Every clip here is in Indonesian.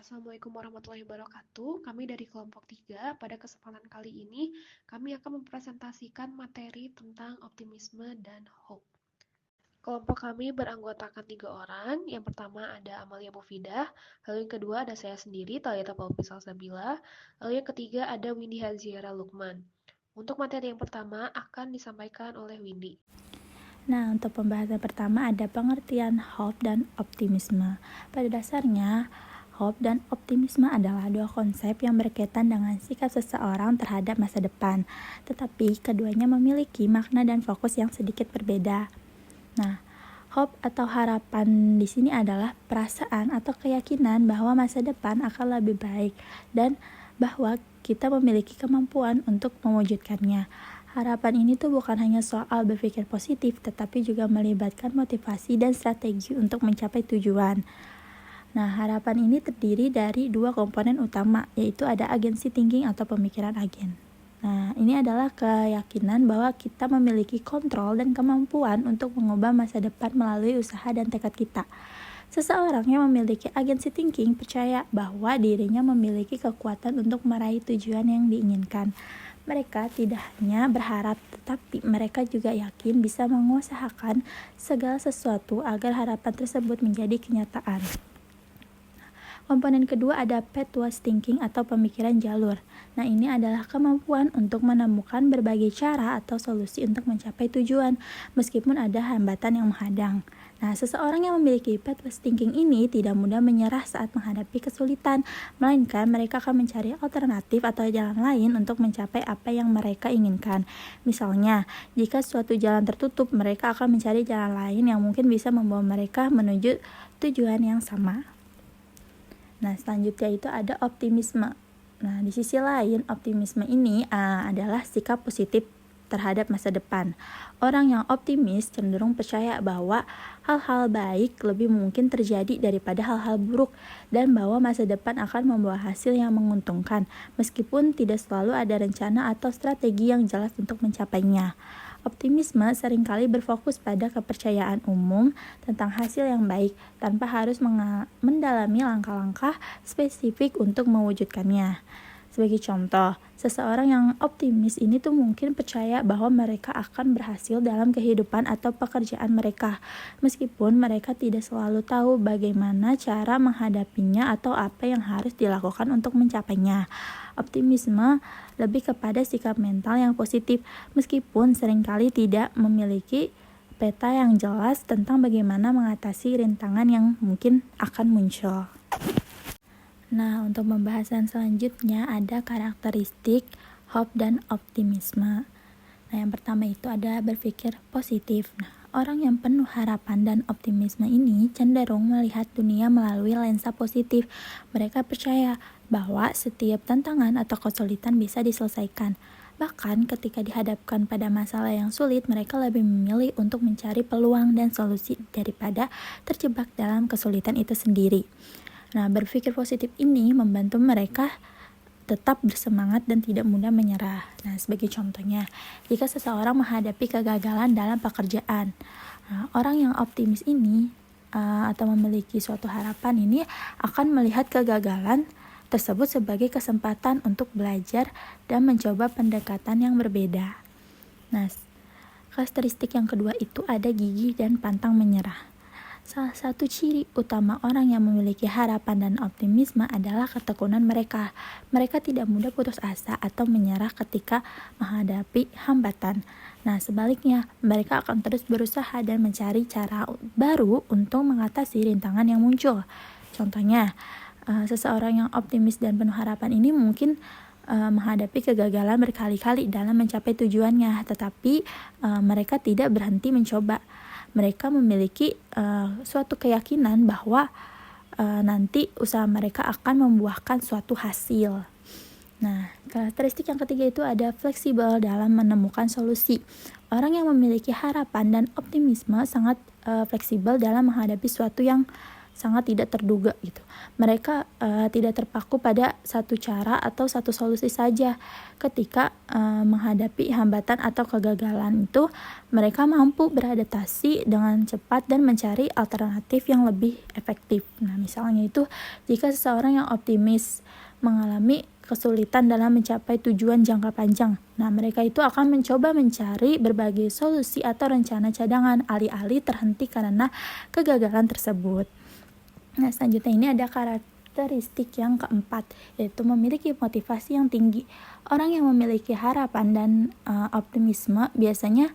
Assalamualaikum warahmatullahi wabarakatuh. Kami dari kelompok 3. Pada kesempatan kali ini, kami akan mempresentasikan materi tentang optimisme dan hope. Kelompok kami beranggotakan 3 orang. Yang pertama ada Amalia Mufidah, lalu yang kedua ada saya sendiri, Talita Paupis Salsabila, lalu yang ketiga ada Windy Haziara Lukman. Untuk materi yang pertama akan disampaikan oleh Windy. Nah, untuk pembahasan pertama ada pengertian hope dan optimisme. Pada dasarnya, hope dan optimisme adalah dua konsep yang berkaitan dengan sikap seseorang terhadap masa depan, tetapi keduanya memiliki makna dan fokus yang sedikit berbeda. Nah, hope atau harapan di sini adalah perasaan atau keyakinan bahwa masa depan akan lebih baik dan bahwa kita memiliki kemampuan untuk mewujudkannya. Harapan ini tuh bukan hanya soal berpikir positif, tetapi juga melibatkan motivasi dan strategi untuk mencapai tujuan. Nah, harapan ini terdiri dari dua komponen utama, yaitu ada agency thinking atau pemikiran agen. Nah, ini adalah keyakinan bahwa kita memiliki kontrol dan kemampuan untuk mengubah masa depan melalui usaha dan tekad kita. Seseorang yang memiliki agency thinking percaya bahwa dirinya memiliki kekuatan untuk meraih tujuan yang diinginkan. Mereka tidak hanya berharap, tetapi mereka juga yakin bisa mengusahakan segala sesuatu agar harapan tersebut menjadi kenyataan. Komponen kedua ada pathways thinking atau pemikiran jalur. Nah, ini adalah kemampuan untuk menemukan berbagai cara atau solusi untuk mencapai tujuan, meskipun ada hambatan yang menghadang. Nah, seseorang yang memiliki pathways thinking ini tidak mudah menyerah saat menghadapi kesulitan, melainkan mereka akan mencari alternatif atau jalan lain untuk mencapai apa yang mereka inginkan. Misalnya, jika suatu jalan tertutup, mereka akan mencari jalan lain yang mungkin bisa membawa mereka menuju tujuan yang sama. Nah, selanjutnya itu ada optimisme. Nah, di sisi lain, optimisme ini adalah sikap positif terhadap masa depan. Orang yang optimis cenderung percaya bahwa hal-hal baik lebih mungkin terjadi daripada hal-hal buruk dan bahwa masa depan akan membawa hasil yang menguntungkan, meskipun tidak selalu ada rencana atau strategi yang jelas untuk mencapainya. Optimisme seringkali berfokus pada kepercayaan umum tentang hasil yang baik tanpa harus mendalami langkah-langkah spesifik untuk mewujudkannya. Sebagai contoh, seseorang yang optimis ini tuh mungkin percaya bahwa mereka akan berhasil dalam kehidupan atau pekerjaan mereka, meskipun mereka tidak selalu tahu bagaimana cara menghadapinya atau apa yang harus dilakukan untuk mencapainya. Optimisme lebih kepada sikap mental yang positif, meskipun seringkali tidak memiliki peta yang jelas tentang bagaimana mengatasi rintangan yang mungkin akan muncul. Nah, untuk pembahasan selanjutnya ada karakteristik hope dan optimisme. Nah, yang pertama itu ada berpikir positif. Nah, orang yang penuh harapan dan optimisme ini cenderung melihat dunia melalui lensa positif. Mereka percaya bahwa setiap tantangan atau kesulitan bisa diselesaikan. Bahkan ketika dihadapkan pada masalah yang sulit, mereka lebih memilih untuk mencari peluang dan solusi daripada terjebak dalam kesulitan itu sendiri. Nah, berpikir positif ini membantu mereka tetap bersemangat dan tidak mudah menyerah. Nah, sebagai contohnya, jika seseorang menghadapi kegagalan dalam pekerjaan, orang yang optimis ini atau memiliki suatu harapan ini akan melihat kegagalan tersebut sebagai kesempatan untuk belajar dan mencoba pendekatan yang berbeda. Nah, karakteristik yang kedua itu ada gigih dan pantang menyerah. Salah satu ciri utama orang yang memiliki harapan dan optimisme adalah ketekunan mereka. Mereka tidak mudah putus asa atau menyerah ketika menghadapi hambatan. Nah, sebaliknya, mereka akan terus berusaha dan mencari cara baru untuk mengatasi rintangan yang muncul. Contohnya, seseorang yang optimis dan penuh harapan ini mungkin menghadapi kegagalan berkali-kali dalam mencapai tujuannya, tetapi mereka tidak berhenti mencoba. Mereka memiliki suatu keyakinan bahwa nanti usaha mereka akan membuahkan suatu hasil. Nah, karakteristik yang ketiga itu ada fleksibel dalam menemukan solusi. Orang yang memiliki harapan dan optimisme sangat fleksibel dalam menghadapi suatu yang sangat tidak terduga gitu. Mereka tidak terpaku pada satu cara atau satu solusi saja. Ketika menghadapi hambatan atau kegagalan itu, mereka mampu beradaptasi dengan cepat dan mencari alternatif yang lebih efektif. Nah, misalnya itu jika seseorang yang optimis mengalami kesulitan dalam mencapai tujuan jangka panjang. Nah, mereka itu akan mencoba mencari berbagai solusi atau rencana cadangan alih-alih terhenti karena kegagalan tersebut. Nah, selanjutnya ini ada karakteristik yang keempat, yaitu memiliki motivasi yang tinggi. Orang yang memiliki harapan dan optimisme biasanya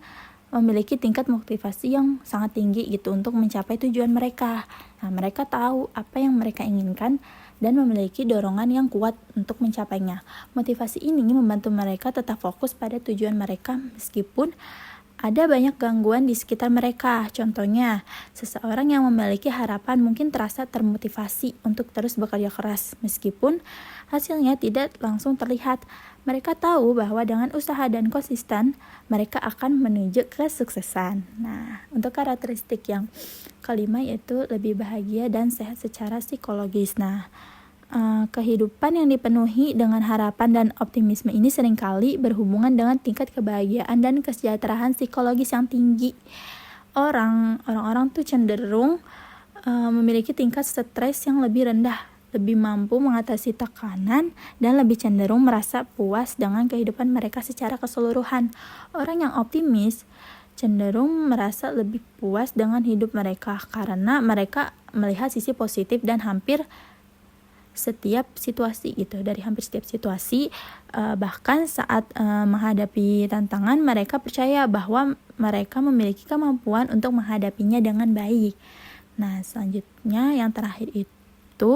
memiliki tingkat motivasi yang sangat tinggi gitu untuk mencapai tujuan mereka. Nah, mereka tahu apa yang mereka inginkan dan memiliki dorongan yang kuat untuk mencapainya. Motivasi ini membantu mereka tetap fokus pada tujuan mereka meskipun ada banyak gangguan di sekitar mereka. Contohnya, seseorang yang memiliki harapan mungkin terasa termotivasi untuk terus bekerja keras meskipun hasilnya tidak langsung terlihat. Mereka tahu bahwa dengan usaha dan konsisten, mereka akan menuju kesuksesan. Nah, untuk karakteristik yang kelima yaitu lebih bahagia dan sehat secara psikologis. Nah, kehidupan yang dipenuhi dengan harapan dan optimisme ini seringkali berhubungan dengan tingkat kebahagiaan dan kesejahteraan psikologis yang tinggi. Orang-orang tuh cenderung memiliki tingkat stres yang lebih rendah, lebih mampu mengatasi tekanan, dan lebih cenderung merasa puas dengan kehidupan mereka secara keseluruhan. Orang yang optimis cenderung merasa lebih puas dengan hidup mereka karena mereka melihat sisi positif dan hampir setiap situasi gitu. Dari hampir setiap situasi, bahkan saat menghadapi tantangan, mereka percaya bahwa mereka memiliki kemampuan untuk menghadapinya dengan baik. Nah, selanjutnya yang terakhir itu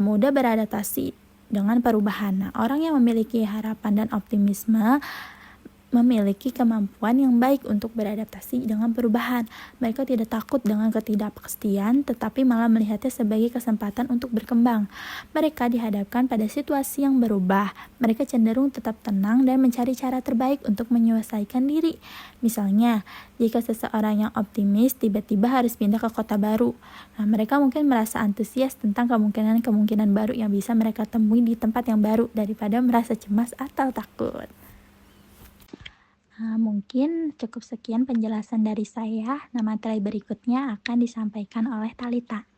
mudah beradaptasi dengan perubahan. Nah, orang yang memiliki harapan dan optimisme memiliki kemampuan yang baik untuk beradaptasi dengan perubahan. Mereka tidak takut dengan ketidakpastian, tetapi malah melihatnya sebagai kesempatan untuk berkembang. Mereka dihadapkan pada situasi yang berubah. Mereka cenderung tetap tenang dan mencari cara terbaik untuk menyelesaikan diri. Misalnya, jika seseorang yang optimis tiba-tiba harus pindah ke kota baru, nah, mereka mungkin merasa antusias tentang kemungkinan-kemungkinan baru yang bisa mereka temui di tempat yang baru daripada merasa cemas atau takut. Mungkin cukup sekian penjelasan dari saya. Nah, materi berikutnya akan disampaikan oleh Talita.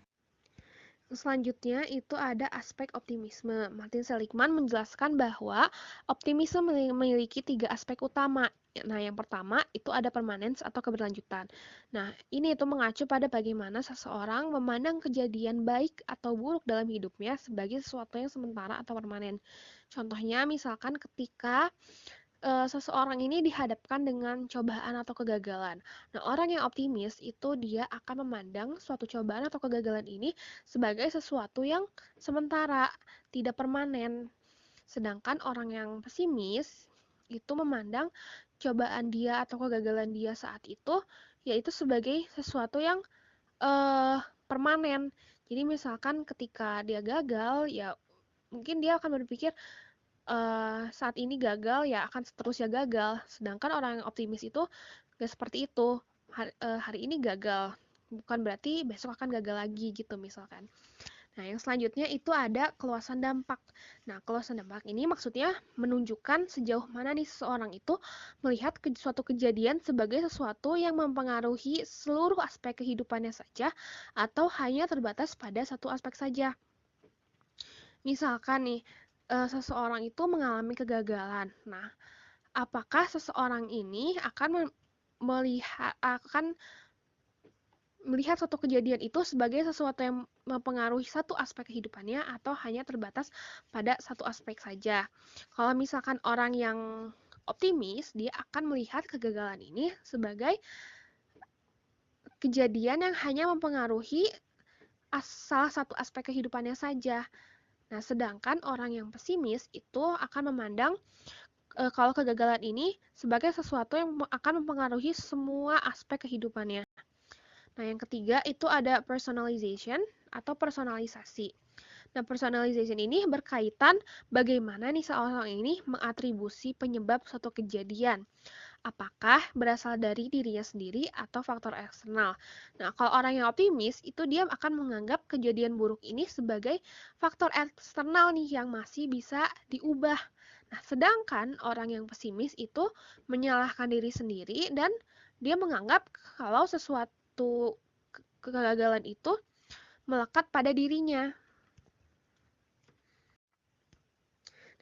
Selanjutnya itu ada aspek optimisme. Martin Seligman menjelaskan bahwa optimisme memiliki 3 aspek utama. Nah, yang pertama itu ada permanence atau keberlanjutan. Nah, ini itu mengacu pada bagaimana seseorang memandang kejadian baik atau buruk dalam hidupnya sebagai sesuatu yang sementara atau permanen. Contohnya misalkan ketika seseorang ini dihadapkan dengan cobaan atau kegagalan. Nah, orang yang optimis itu dia akan memandang suatu cobaan atau kegagalan ini sebagai sesuatu yang sementara, tidak permanen. Sedangkan orang yang pesimis itu memandang cobaan dia atau kegagalan dia saat itu yaitu sebagai sesuatu yang permanen. Jadi misalkan ketika dia gagal, ya mungkin dia akan berpikir saat ini gagal ya akan seterusnya gagal. Sedangkan orang yang optimis itu gak seperti itu. Hari ini gagal, bukan berarti besok akan gagal lagi gitu misalkan. Nah, yang selanjutnya itu ada keluasan dampak. Nah, keluasan dampak ini maksudnya menunjukkan sejauh mana nih seseorang itu melihat suatu kejadian sebagai sesuatu yang mempengaruhi seluruh aspek kehidupannya saja atau hanya terbatas pada satu aspek saja. Misalkan nih, seseorang itu mengalami kegagalan. Nah, apakah seseorang ini akan melihat suatu kejadian itu sebagai sesuatu yang mempengaruhi satu aspek kehidupannya atau hanya terbatas pada satu aspek saja? Kalau misalkan orang yang optimis, dia akan melihat kegagalan ini sebagai kejadian yang hanya mempengaruhi salah satu aspek kehidupannya saja. Nah, sedangkan orang yang pesimis itu akan memandang kalau kegagalan ini sebagai sesuatu yang akan mempengaruhi semua aspek kehidupannya. Nah, yang ketiga itu ada personalization atau personalisasi. Nah, personalization ini berkaitan bagaimana nih seorang ini mengatribusi penyebab suatu kejadian. apakah berasal dari dirinya sendiri atau faktor eksternal. Nah, kalau orang yang optimis itu dia akan menganggap kejadian buruk ini sebagai faktor eksternal nih yang masih bisa diubah. Nah, sedangkan orang yang pesimis itu menyalahkan diri sendiri dan dia menganggap kalau sesuatu kegagalan itu melekat pada dirinya.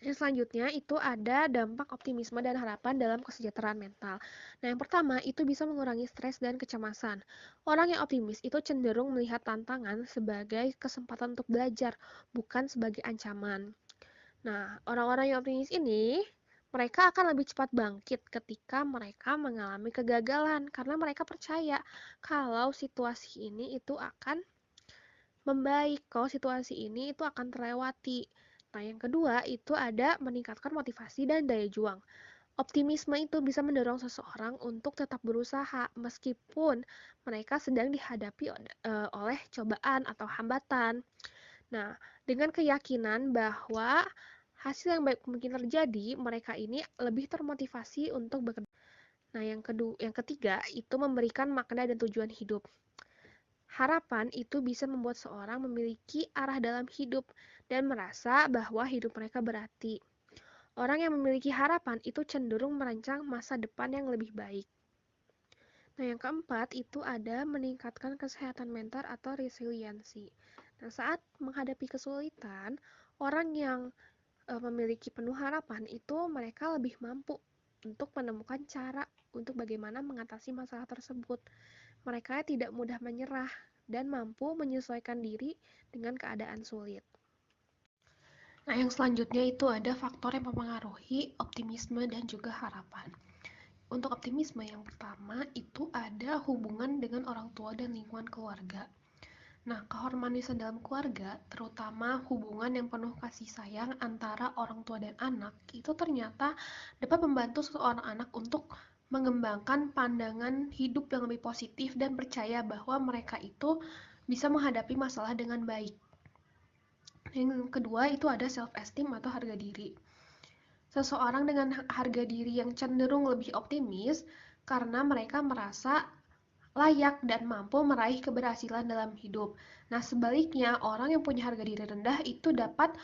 Yang selanjutnya itu ada dampak optimisme dan harapan dalam kesejahteraan mental. Nah, yang pertama itu bisa mengurangi stres dan kecemasan. Orang yang optimis itu cenderung melihat tantangan sebagai kesempatan untuk belajar, bukan sebagai ancaman. Nah, orang-orang yang optimis ini mereka akan lebih cepat bangkit ketika mereka mengalami kegagalan karena mereka percaya kalau situasi ini itu akan membaik, kalau situasi ini itu akan terlewati. Nah, yang kedua itu ada meningkatkan motivasi dan daya juang. Optimisme itu bisa mendorong seseorang untuk tetap berusaha meskipun mereka sedang dihadapi oleh cobaan atau hambatan. Nah, dengan keyakinan bahwa hasil yang baik mungkin terjadi, mereka ini lebih termotivasi untuk bekerja. Nah, yang ketiga itu memberikan makna dan tujuan hidup. Harapan itu bisa membuat seorang memiliki arah dalam hidup dan merasa bahwa hidup mereka berarti. Orang yang memiliki harapan itu cenderung merancang masa depan yang lebih baik. Nah, yang keempat itu ada meningkatkan kesehatan mental atau resiliensi. Nah, saat menghadapi kesulitan, orang yang memiliki penuh harapan itu mereka lebih mampu untuk menemukan cara untuk bagaimana mengatasi masalah tersebut. Mereka tidak mudah menyerah dan mampu menyesuaikan diri dengan keadaan sulit. Nah, yang selanjutnya itu ada faktor yang mempengaruhi optimisme dan juga harapan. Untuk optimisme yang pertama itu ada hubungan dengan orang tua dan lingkungan keluarga. Nah, keharmonisan dalam keluarga, terutama hubungan yang penuh kasih sayang antara orang tua dan anak, itu ternyata dapat membantu seorang anak untuk mengembangkan pandangan hidup yang lebih positif dan percaya bahwa mereka itu bisa menghadapi masalah dengan baik. Yang kedua itu ada self-esteem atau harga diri. Seseorang dengan harga diri yang cenderung lebih optimis karena mereka merasa layak dan mampu meraih keberhasilan dalam hidup. Nah, sebaliknya, orang yang punya harga diri rendah itu dapat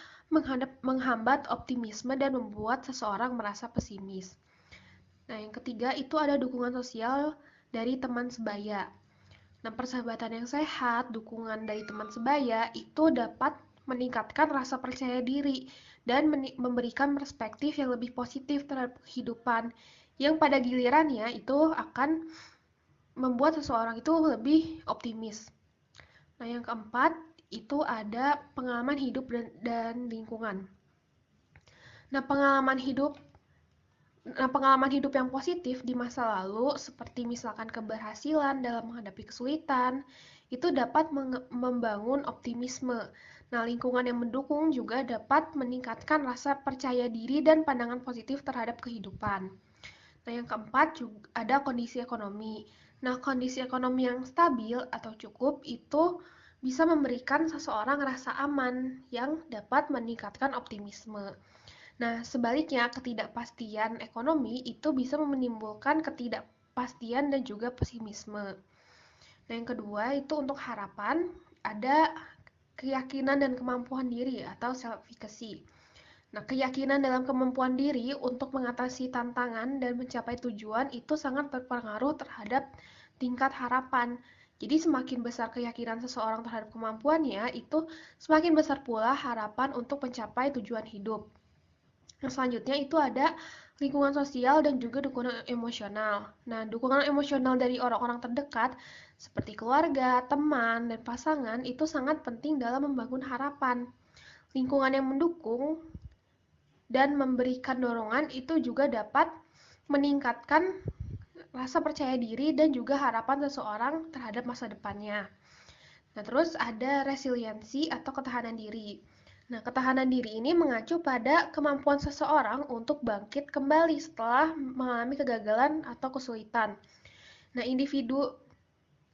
menghambat optimisme dan membuat seseorang merasa pesimis. Nah, yang ketiga itu ada dukungan sosial dari teman sebaya. Nah, persahabatan yang sehat, dukungan dari teman sebaya itu dapat meningkatkan rasa percaya diri dan memberikan perspektif yang lebih positif terhadap kehidupan yang pada gilirannya itu akan membuat seseorang itu lebih optimis. Nah, yang keempat itu ada pengalaman hidup dan lingkungan. Nah, pengalaman hidup yang positif di masa lalu seperti misalkan keberhasilan dalam menghadapi kesulitan itu dapat membangun optimisme. Nah, lingkungan yang mendukung juga dapat meningkatkan rasa percaya diri dan pandangan positif terhadap kehidupan. Nah, yang keempat juga ada kondisi ekonomi. Nah, kondisi ekonomi yang stabil atau cukup itu bisa memberikan seseorang rasa aman yang dapat meningkatkan optimisme. Nah, sebaliknya ketidakpastian ekonomi itu bisa menimbulkan ketidakpastian dan juga pesimisme. Nah, yang kedua itu untuk harapan ada keyakinan dan kemampuan diri atau self-efficacy. Nah, keyakinan dalam kemampuan diri untuk mengatasi tantangan dan mencapai tujuan itu sangat berpengaruh terhadap tingkat harapan. Jadi semakin besar keyakinan seseorang terhadap kemampuannya, itu semakin besar pula harapan untuk mencapai tujuan hidup. Yang selanjutnya itu ada lingkungan sosial dan juga dukungan emosional. Nah, dukungan emosional dari orang-orang terdekat seperti keluarga, teman, dan pasangan itu sangat penting dalam membangun harapan. Lingkungan yang mendukung dan memberikan dorongan itu juga dapat meningkatkan rasa percaya diri dan juga harapan seseorang terhadap masa depannya. Nah, terus ada resiliensi atau ketahanan diri. Nah, ketahanan diri ini mengacu pada kemampuan seseorang untuk bangkit kembali setelah mengalami kegagalan atau kesulitan. Nah, individu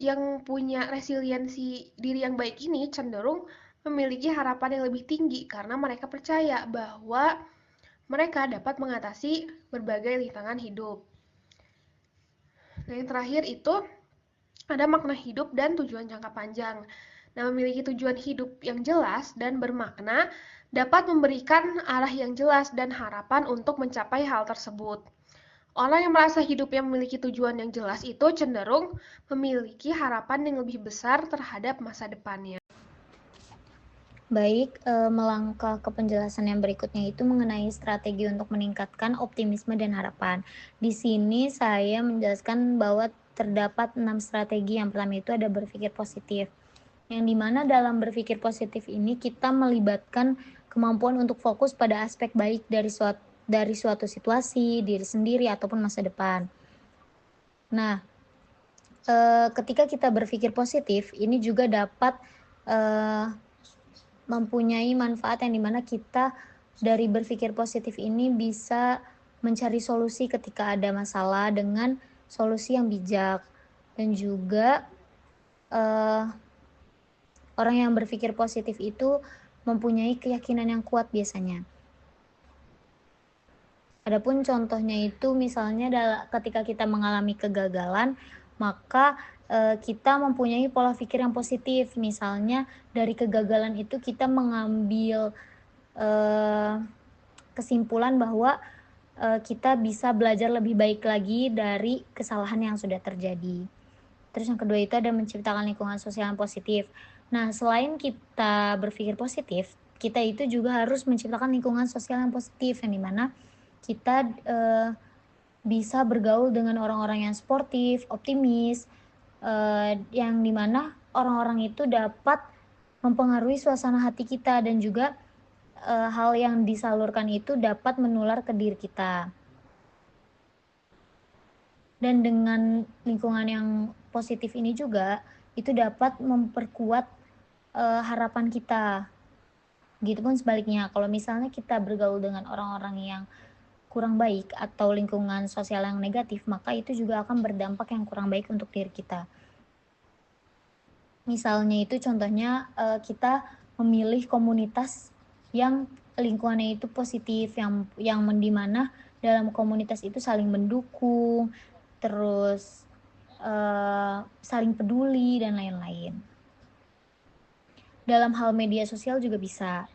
yang punya resiliensi diri yang baik ini cenderung memiliki harapan yang lebih tinggi karena mereka percaya bahwa mereka dapat mengatasi berbagai rintangan hidup. Nah, yang terakhir itu ada makna hidup dan tujuan jangka panjang. Nah, memiliki tujuan hidup yang jelas dan bermakna dapat memberikan arah yang jelas dan harapan untuk mencapai hal tersebut. Orang yang merasa hidupnya memiliki tujuan yang jelas itu cenderung memiliki harapan yang lebih besar terhadap masa depannya. Baik, melangkah ke penjelasan yang berikutnya itu mengenai strategi untuk meningkatkan optimisme dan harapan. Di sini saya menjelaskan bahwa terdapat 6 strategi. Yang pertama itu ada berpikir positif, yang dimana dalam berpikir positif ini kita melibatkan kemampuan untuk fokus pada aspek baik dari suatu situasi, diri sendiri, ataupun masa depan. Nah, ketika kita berpikir positif, ini juga dapat mempunyai manfaat yang dimana kita dari berpikir positif ini bisa mencari solusi ketika ada masalah dengan solusi yang bijak. Dan juga orang yang berpikir positif itu mempunyai keyakinan yang kuat biasanya. Adapun contohnya itu misalnya ketika kita mengalami kegagalan, maka kita mempunyai pola pikir yang positif. Misalnya dari kegagalan itu kita mengambil kesimpulan bahwa kita bisa belajar lebih baik lagi dari kesalahan yang sudah terjadi. Terus yang kedua itu ada menciptakan lingkungan sosial yang positif. Nah, selain kita berpikir positif, kita itu juga harus menciptakan lingkungan sosial yang positif, yang dimana kita bisa bergaul dengan orang-orang yang sportif, optimis, yang dimana orang-orang itu dapat mempengaruhi suasana hati kita, dan juga hal yang disalurkan itu dapat menular ke diri kita. Dan dengan lingkungan yang positif ini juga itu dapat memperkuat harapan kita. Begitupun sebaliknya, kalau misalnya kita bergaul dengan orang-orang yang kurang baik atau lingkungan sosial yang negatif, maka itu juga akan berdampak yang kurang baik untuk diri kita. Misalnya itu contohnya kita memilih komunitas yang lingkungannya itu positif, yang dimana dalam komunitas itu saling mendukung, terus saling peduli, dan lain-lain. Dalam hal media sosial juga bisa,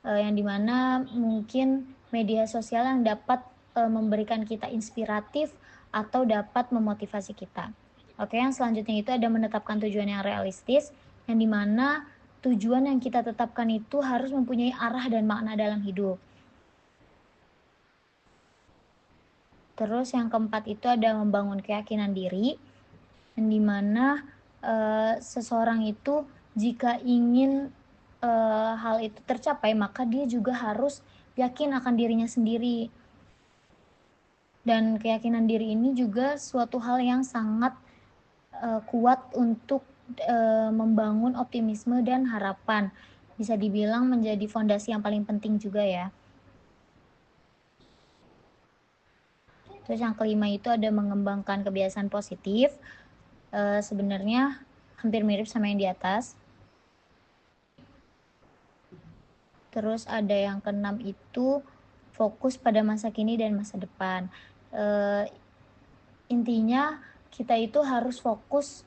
yang dimana mungkin media sosial yang dapat memberikan kita inspiratif atau dapat memotivasi kita. Oke, yang selanjutnya itu ada menetapkan tujuan yang realistis, yang dimana tujuan yang kita tetapkan itu harus mempunyai arah dan makna dalam hidup. Terus yang keempat itu ada membangun keyakinan diri, yang dimana seseorang itu jika ingin hal itu tercapai, maka dia juga harus yakin akan dirinya sendiri. Dan keyakinan diri ini juga suatu hal yang sangat kuat untuk membangun optimisme dan harapan. Bisa dibilang menjadi fondasi yang paling penting juga ya. Terus yang kelima itu ada mengembangkan kebiasaan positif. Sebenarnya hampir mirip sama yang di atas. Terus ada yang keenam itu fokus pada masa kini dan masa depan. Intinya kita itu harus fokus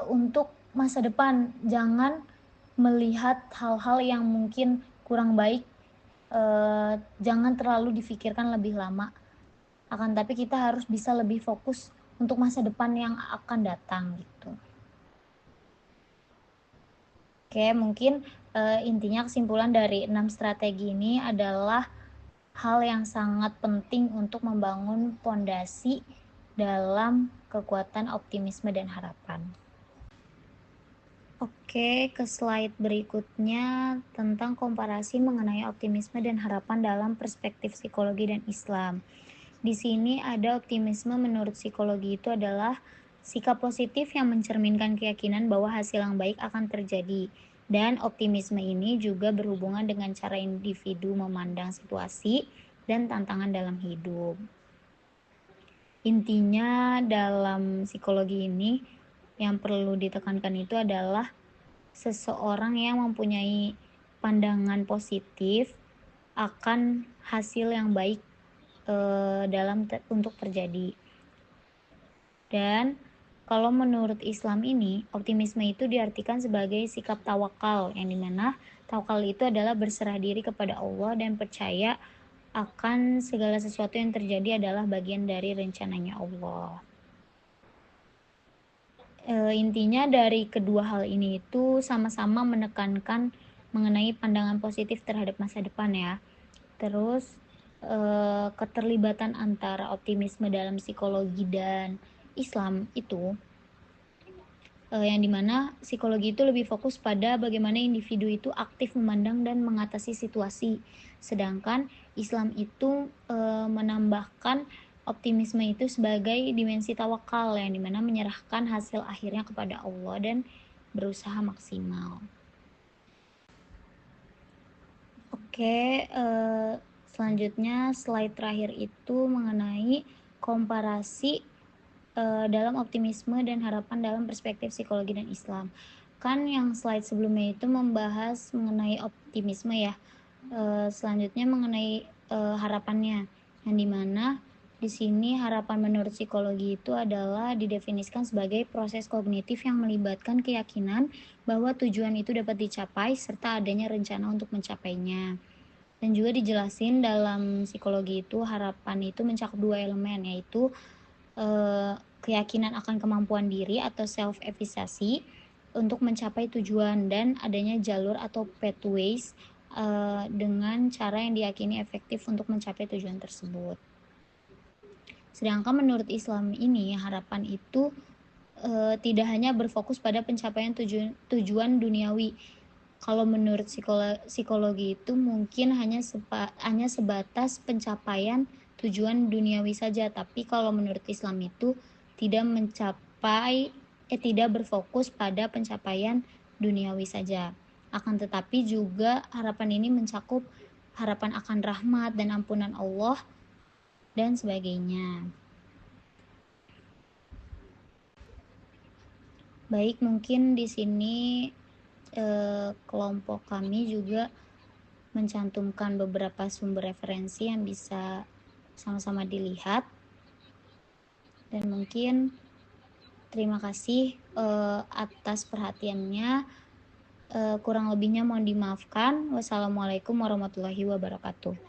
untuk masa depan, jangan melihat hal-hal yang mungkin kurang baik, jangan terlalu difikirkan lebih lama. Akan tapi kita harus bisa lebih fokus untuk masa depan yang akan datang gitu. Oke, mungkin intinya kesimpulan dari 6 strategi ini adalah hal yang sangat penting untuk membangun fondasi dalam kekuatan optimisme dan harapan. Oke, ke slide berikutnya tentang komparasi mengenai optimisme dan harapan dalam perspektif psikologi dan Islam. Di sini ada optimisme menurut psikologi itu adalah sikap positif yang mencerminkan keyakinan bahwa hasil yang baik akan terjadi. Dan optimisme ini juga berhubungan dengan cara individu memandang situasi dan tantangan dalam hidup. Intinya dalam psikologi ini yang perlu ditekankan itu adalah seseorang yang mempunyai pandangan positif akan hasil yang baik untuk terjadi. Dan kalau menurut Islam ini, optimisme itu diartikan sebagai sikap tawakal, yang dimana tawakal itu adalah berserah diri kepada Allah dan percaya akan segala sesuatu yang terjadi adalah bagian dari rencananya Allah. Intinya dari kedua hal ini itu sama-sama menekankan mengenai pandangan positif terhadap masa depan ya. Terus keterlibatan antara optimisme dalam psikologi dan Islam itu yang dimana psikologi itu lebih fokus pada bagaimana individu itu aktif memandang dan mengatasi situasi, sedangkan Islam itu menambahkan optimisme itu sebagai dimensi tawakal, yang dimana menyerahkan hasil akhirnya kepada Allah dan berusaha maksimal. Oke, selanjutnya slide terakhir itu mengenai komparasi dalam optimisme dan harapan dalam perspektif psikologi dan Islam. Kan yang slide sebelumnya itu membahas mengenai optimisme ya. Selanjutnya mengenai harapannya, yang dimana di sini harapan menurut psikologi itu adalah didefinisikan sebagai proses kognitif yang melibatkan keyakinan bahwa tujuan itu dapat dicapai serta adanya rencana untuk mencapainya. Dan juga dijelasin dalam psikologi itu harapan itu mencakup dua elemen, yaitu keyakinan akan kemampuan diri atau self-efficacy untuk mencapai tujuan, dan adanya jalur atau pathways dengan cara yang diyakini efektif untuk mencapai tujuan tersebut. Sedangkan menurut Islam ini harapan itu tidak hanya berfokus pada pencapaian tujuan duniawi. Kalau menurut psikologi itu mungkin hanya sebatas pencapaian tujuan duniawi saja, tapi kalau menurut Islam itu tidak berfokus pada pencapaian duniawi saja. Akan tetapi juga harapan ini mencakup harapan akan rahmat dan ampunan Allah dan sebagainya. Baik, mungkin di sini kelompok kami juga mencantumkan beberapa sumber referensi yang bisa sama-sama dilihat. Dan mungkin terima kasih atas perhatiannya. Kurang lebihnya mohon dimaafkan. Wassalamualaikum warahmatullahi wabarakatuh.